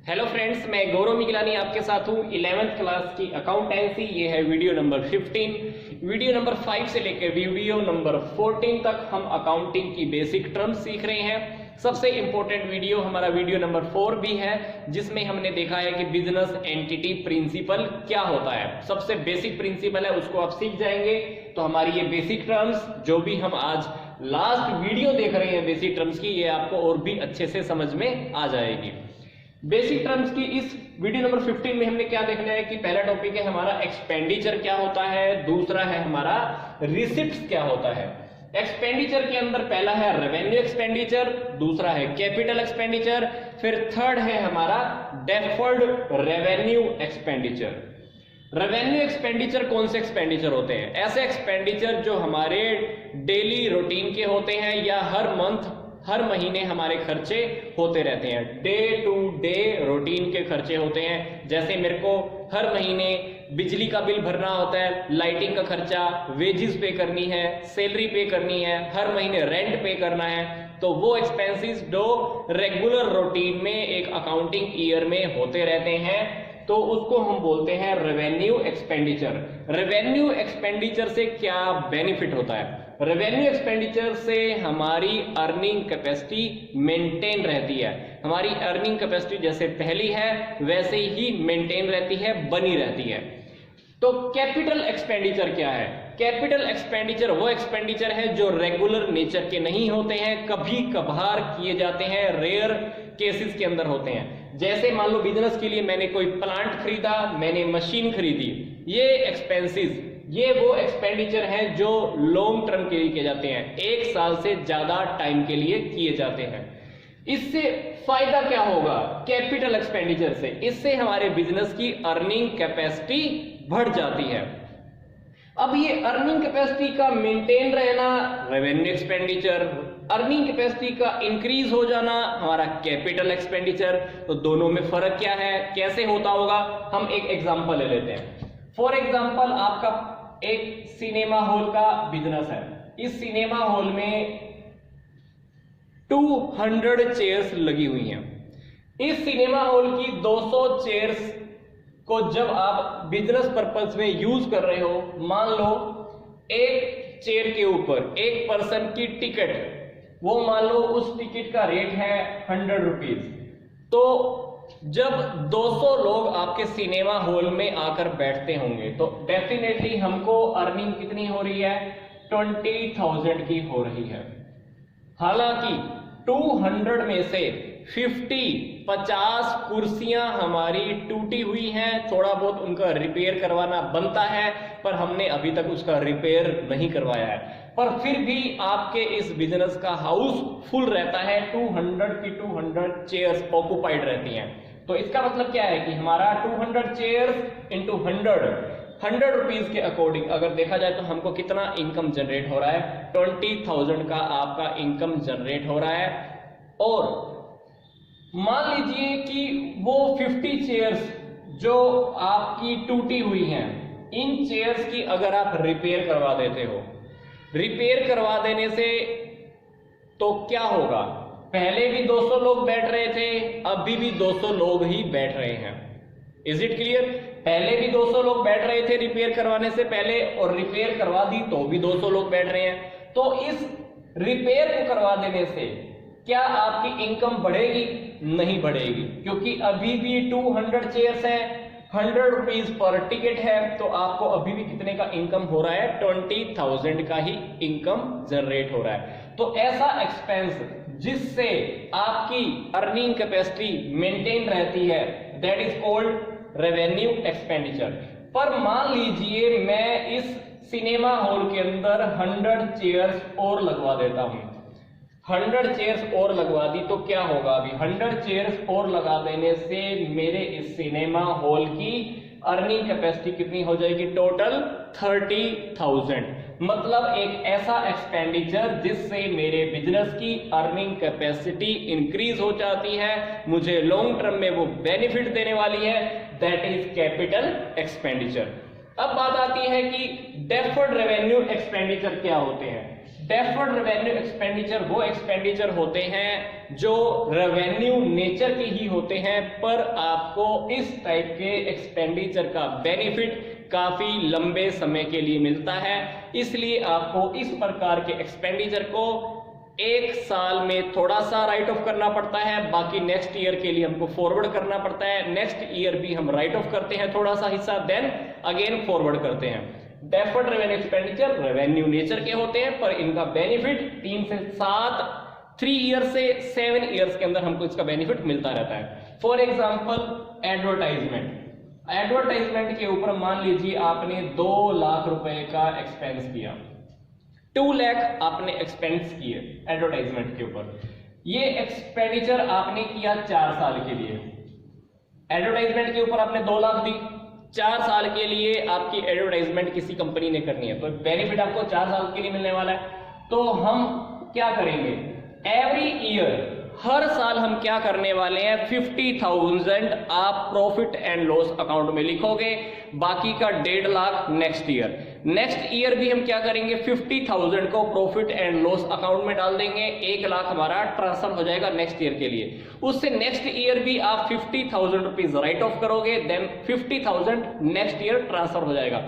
Hello friends, मैं गौरव मिगलानी आपके साथ हूँ 11th क्लास की अकाउंटेंसी। ये है वीडियो नंबर 15। वीडियो नंबर 5 से लेकर वीडियो नंबर 14 तक हम अकाउंटिंग की बेसिक टर्म्स सीख रहे हैं। सबसे इंपॉर्टेंट वीडियो हमारा वीडियो नंबर 4 भी है, जिसमें हमने देखा है कि बिजनेस एंटिटी प्रिंसिपल क्या होता है। सबसे बेसिक प्रिंसिपल है, उसको आप सीख जाएंगे तो हमारी ये बेसिक टर्म्स जो भी हम आज लास्ट वीडियो देख रहे हैं बेसिक टर्म्स की, ये आपको और भी अच्छे से समझ में आ जाएगी। बेसिक टर्म्स की इस वीडियो नंबर 15 में हमने क्या देखना है कि पहला टॉपिक है हमारा एक्सपेंडिचर क्या होता है, दूसरा है हमारा रिसिप्ट्स क्या होता है। एक्सपेंडिचर के अंदर पहला है रेवेन्यू एक्सपेंडिचर, दूसरा है कैपिटल एक्सपेंडिचर, फिर थर्ड है हमारा deferred revenue expenditure. Revenue expenditure कौन से एक्सपेंडिचर होते हैं? ऐसे एक्सपेंडिचर जो हमारे डेली रूटीन के होते हैं या हर मंथ हर महीने हमारे खर्चे होते रहते हैं। डे टू डे रूटीन के खर्चे होते हैं। जैसे मेरे को हर महीने बिजली का बिल भरना होता है, लाइटिंग का खर्चा, वेजेस पे करनी है, सैलरी पे करनी है, हर महीने रेंट पे करना है, तो वो एक्सपेंसेस जो रेगुलर रूटीन में एक अकाउंटिंग ईयर में होते रहते हैं, तो उसको हम बोलते हैं रेवेन्यू एक्सपेंडिचर। रेवेन्यू एक्सपेंडिचर से क्या बेनिफिट होता है? रेवेन्यू एक्सपेंडिचर से हमारी अर्निंग कैपेसिटी मेंटेन रहती है। हमारी अर्निंग कैपेसिटी जैसे पहली है वैसे ही मेंटेन रहती है, बनी रहती है। तो कैपिटल एक्सपेंडिचर क्या है? कैपिटल एक्सपेंडिचर वो एक्सपेंडिचर है जो रेगुलर नेचर के नहीं होते हैं, कभी कभार किए जाते हैं, रेयर केसेस के अंदर होते हैं। जैसे मान लो बिजनेस के लिए मैंने कोई प्लांट खरीदा, मैंने मशीन खरीदी, ये एक्सपेंसेस, ये वो एक्सपेंडिचर हैं जो लॉन्ग टर्म के लिए किए जाते हैं, 1 साल से ज्यादा टाइम के लिए किए जाते हैं। इससे फायदा क्या होगा कैपिटल एक्सपेंडिचर से? इससे हमारे बिजनेस की अर्निंग कैपेसिटी बढ़ जाती है। अब ये अर्निंग कैपेसिटी का मेंटेन रहना रेवेन्यू एक्सपेंडिचर, अर्निंग कैपेसिटी का इंक्रीज हो जाना हमारा कैपिटल एक्सपेंडिचर। तो दोनों में फर्क क्या है, कैसे होता होगा? हम एक एग्जांपल ले लेते हैं। फॉर एग्जांपल आपका एक सिनेमा हॉल का बिजनेस है। इस सिनेमा हॉल में 200 चेयर्स लगी हुई हैं। इस सिनेमा हॉल की 200 चेयर्स को जब आप बिजनेस पर्पस में यूज कर रहे हो, मान लो एक चेयर के ऊपर एक पर्सन की टिकट, वो मान लो उस टिकट का रेट है 100 रुपीज। तो जब 200 लोग आपके सिनेमा हॉल में आकर बैठते होंगे तो डेफिनेटली हमको अर्निंग कितनी हो रही है? 20,000 की हो रही है। हालांकि 200 में से 50 कुर्सियां हमारी टूटी हुई हैं, थोड़ा बहुत उनका रिपेयर करवाना बनता है, पर हमने अभी तक उसका रिपेयर नहीं करवाया है। पर फिर भी आपके इस बिजनेस का हाउस फुल रहता है, 200 की 200 चेयर्स ऑक्युपाइड रहती हैं। तो इसका मतलब क्या है कि हमारा 200 चेयर्स इंटू 100 रुपीज के अकॉर्डिंग अगर देखा जाए तो हमको कितना इनकम जनरेट हो रहा है? 20,000 का आपका इनकम जनरेट हो रहा है। और मान लीजिए कि वो 50 चेयर्स जो आपकी टूटी हुई हैं, इन चेयर्स की अगर आप रिपेयर करवा देते हो, रिपेयर करवा देने से तो क्या होगा? पहले भी 200 लोग बैठ रहे थे, अभी भी 200 लोग ही बैठ रहे हैं। Is it clear? पहले भी 200 लोग बैठ रहे थे रिपेयर करवाने से पहले, और रिपेयर करवा दी तो भी 200 लोग बैठ रहे हैं। तो इस रिपेयर को करवा देने से क्या आपकी इनकम बढ़ेगी? नहीं बढ़ेगी, क्योंकि अभी भी 200 चेयर्स हैं, 100 रुपीज पर टिकट है, तो आपको अभी भी कितने का इनकम हो रहा है? 20,000 का ही इनकम जनरेट हो रहा है। तो ऐसा एक्सपेंस जिससे आपकी अर्निंग कैपेसिटी मेंटेन रहती है, that is called revenue expenditure. पर मान लीजिए मैं इस सिनेमा हॉल के अंदर 100 चेयर्स और लगवा देता हूं, 100 चेयर्स और लगवा दी तो क्या होगा? अभी 100 चेयर्स और लगा देने से मेरे इस सिनेमा हॉल की अर्निंग कैपेसिटी कितनी हो जाएगी? टोटल 30,000। मतलब एक ऐसा एक्सपेंडिचर जिससे मेरे बिजनेस की अर्निंग कैपेसिटी इंक्रीज हो जाती है, मुझे लॉन्ग टर्म में वो बेनिफिट देने वाली है, दैट इज कैपिटल एक्सपेंडिचर। अब बात आती है कि डेफर्ड रेवेन्यू एक्सपेंडिचर क्या होते हैं? डेफर्ड रेवेन्यू एक्सपेंडिचर वो एक्सपेंडिचर होते हैं जो रेवेन्यू नेचर के ही होते हैं, पर आपको इस टाइप के एक्सपेंडिचर का बेनिफिट काफी लंबे समय के लिए मिलता है। इसलिए आपको इस प्रकार के एक्सपेंडिचर को एक साल में थोड़ा सा राइट ऑफ करना पड़ता है, बाकी नेक्स्ट ईयर के लिए हमको फॉरवर्ड करना पड़ता है। नेक्स्ट ईयर भी हम राइट ऑफ करते हैं थोड़ा सा हिस्सा, देन अगेन फॉरवर्ड करते हैं। Deferred revenue expenditure revenue nature के होते हैं, पर इनका बेनिफिट 3 ईयर से 7 ईयर्स के अंदर हमको इसका बेनिफिट मिलता रहता है। फॉर एग्जाम्पल एडवर्टाइजमेंट के ऊपर मान लीजिए आपने 2 लाख रुपए का एक्सपेंस किया, 2 लाख आपने एक्सपेंस किए एडवर्टाइजमेंट के ऊपर। ये एक्सपेंडिचर आपने किया 4 साल के लिए। एडवर्टाइजमेंट के ऊपर आपने 2 लाख दी, 4 साल के लिए आपकी एडवर्टाइजमेंट किसी कंपनी ने करनी है, तो बेनिफिट आपको 4 साल के लिए मिलने वाला है। तो हम क्या करेंगे, एवरी ईयर हर साल हम क्या करने वाले हैं, 50,000 आप प्रॉफिट एंड लॉस अकाउंट में लिखोगे, बाकी का 1.5 लाख नेक्स्ट ईयर भी हम क्या करेंगे, 50,000 को प्रॉफिट एंड लॉस अकाउंट में डाल देंगे, 1 लाख हमारा ट्रांसफर हो जाएगा नेक्स्ट ईयर के लिए। उससे नेक्स्ट ईयर भी आप 50,000 रुपीज राइट ऑफ करोगे, देन 50,000 नेक्स्ट ईयर ट्रांसफर हो जाएगा।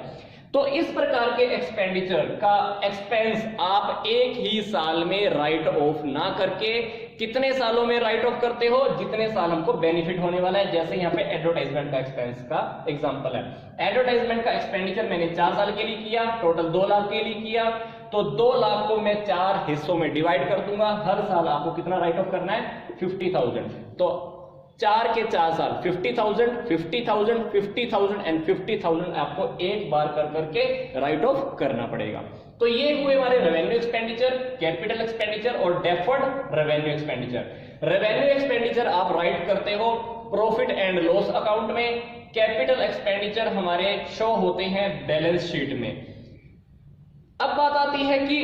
तो इस प्रकार के एक्सपेंडिचर का एक्सपेंस आप एक ही साल में राइट ऑफ ना करके कितने सालों में राइट ऑफ करते हो, जितने साल हमको बेनिफिट होने वाला है। जैसे यहाँ पे एडवर्टाइजमेंट का एक्सपेंस का एग्जांपल है, एडवर्टाइजमेंट का एक्सपेंडिचर मैंने 4 साल के लिए किया, टोटल 2 लाख के लिए किया, तो 2 लाख को मैं 4 हिस्सों में डिवाइड कर दूंगा। हर साल आपको कितना राइट ऑफ करना है, 50,000। तो 4 के 4 साल 50,000, 50,000, 50,000 एंड 50,000 आपको एक बार कर करके राइट ऑफ करना पड़ेगा। तो ये हुए हमारे रेवेन्यू एक्सपेंडिचर, कैपिटल एक्सपेंडिचर और deferred revenue expenditure. Revenue expenditure आप राइट करते हो प्रॉफिट एंड लॉस अकाउंट में, कैपिटल एक्सपेंडिचर हमारे शो होते हैं बैलेंस शीट में। अब बात आती है कि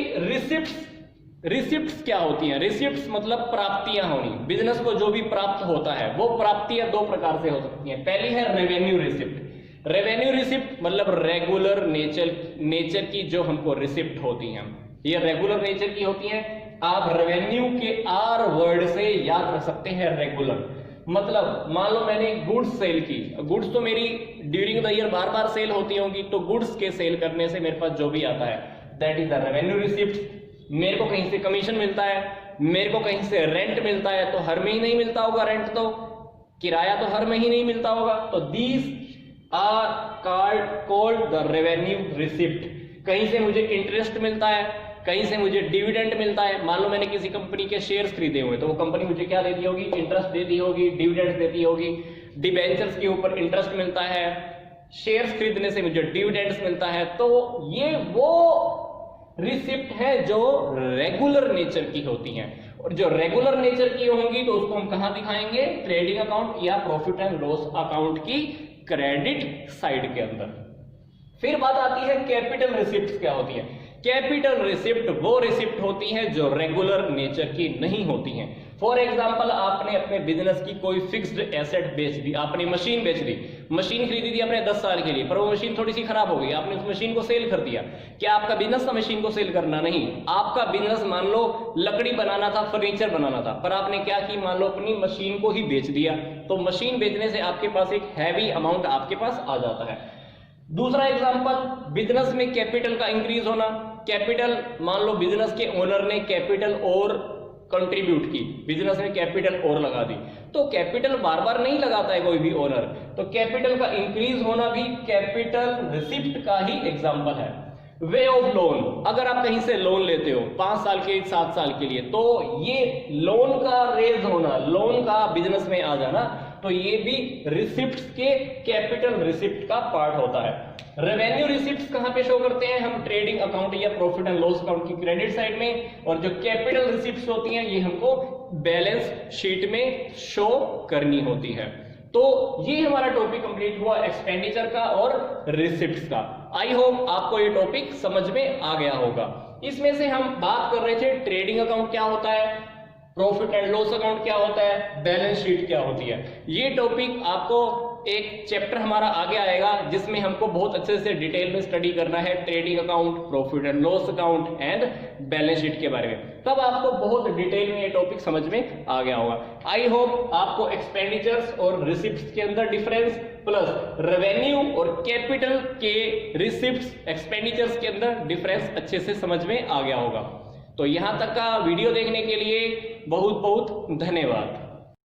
रिसिप्ट्स क्या होती हैं। रिसिप्ट्स मतलब प्राप्तियां होनी, बिजनेस को जो भी प्राप्त होता है वो प्राप्तियां 2 प्रकार से हो सकती हैं। पहली है रेवेन्यू रिसिप्ट। रेवेन्यू रिसिप्ट मतलब रेगुलर नेचर की जो हमको रिसिप्ट होती हैं, ये रेगुलर नेचर की होती हैं। आप रेवेन्यू के आर वर्ड से याद रख सकते हैं रेगुलर, मतलब मान लो मैंने गुड्स सेल की, गुड्स तो मेरी ड्यूरिंग द ईयर बार बार सेल होती होंगी, तो गुड्स के सेल करने से मेरे पास जो भी आता है that is the revenue receipt. मेरे को कहीं से कमीशन मिलता है, मेरे को कहीं से रेंट मिलता है, तो हर महीने ही मिलता होगा रेंट, तो किराया तो हर महीने ही मिलता होगा, तो these are called the revenue receipt. कहीं से मुझे इंटरेस्ट मिलता है, कहीं से मुझे डिविडेंड मिलता है। मान लो मैंने किसी कंपनी के शेयर्स खरीदे हुए, तो वो कंपनी मुझे क्या देती होगी, इंटरेस्ट देती होगी, डिविडेंड देती होगी। डिबेंचर्स के ऊपर इंटरेस्ट मिलता है, शेयर्स खरीदने से मुझे डिविडेंड्स मिलता है। तो ये वो रिसिप्ट है जो रेगुलर नेचर की होती हैं, और जो रेगुलर नेचर की होंगी तो उसको हम कहां दिखाएंगे, ट्रेडिंग अकाउंट या प्रॉफिट एंड लॉस अकाउंट की क्रेडिट साइड के अंदर। फिर बात आती है कैपिटल रिसिप्ट्स क्या होती है। कैपिटल रिसिप्ट वो रिसिप्ट होती हैं जो रेगुलर नेचर की नहीं होती हैं। फॉर एग्जांपल आपने अपने बिजनेस की कोई फिक्स्ड एसेट बेच दी, आपने मशीन बेच दी, मशीन खरीदी थी आपने 10 साल के लिए, पर वो मशीन थोड़ी सी खराब हो गई, आपने उस मशीन को सेल कर दिया। क्या आपका बिजनेस था मशीन को सेल करना? नहीं, आपका बिजनेस मान लो लकड़ी बनाना था, फर्नीचर बनाना था, पर आपने क्या की, मान लो अपनी मशीन को ही बेच दिया। तो मशीन बेचने से आपके पास एक हैवी अमाउंट आपके पास आ जाता है। दूसरा एग्जांपल, बिजनेस में कैपिटल का इंक्रीज होना। कैपिटल, मान लो बिजनेस के ओनर ने कैपिटल और कंट्रीब्यूट की, बिजनेस में कैपिटल और लगा दी, तो कैपिटल बार बार नहीं लगाता है कोई भी ओनर, तो कैपिटल का इंक्रीज होना भी कैपिटल रिसिप्ट का ही एग्जांपल है। वे ऑफ लोन, अगर आप कहीं से लोन लेते हो 5 साल के 7 साल के लिए, तो ये लोन का रेज होना, लोन का बिजनेस में आ जाना, तो ये भी रिसिप्ट्स के कैपिटल रिसिप्ट का पार्ट होता है। रेवेन्यू रिसिप्ट्स कहां पे शो करते हैं हम, ट्रेडिंग अकाउंट या प्रॉफिट एंड लॉस अकाउंट की क्रेडिट साइड में, और जो कैपिटल रिसिप्ट्स होती हैं ये हमको बैलेंस शीट में शो करनी होती है। तो ये हमारा टॉपिक कंप्लीट हुआ एक्सपेंडिचर का और रिसिप्ट्स का। आई होप आपको ये टॉपिक समझ में आ गया होगा। इसमें से हम बात कर रहे थे ट्रेडिंग अकाउंट क्या होता है, प्रॉफिट एंड लॉस अकाउंट क्या होता है, बैलेंस शीट क्या होती है। ये टॉपिक आपको एक चैप्टर हमारा आगे आएगा जिसमें हमको बहुत अच्छे से डिटेल में स्टडी करना है trading account, profit and loss account and balance sheet के बारे में। तब आपको बहुत डिटेल में ये टॉपिक समझ में आ गया होगा। आई होप आपको एक्सपेंडिचर्स और रिसिप्ट्स के अंदर डिफरेंस प्लस रेवेन्यू और कैपिटल के रिसिप्ट्स एक्सपेंडिचर्स के अंदर डिफरेंस अच्छे से समझ में आ गया होगा। तो यहां तक का वीडियो देखने के लिए बहुत बहुत धन्यवाद।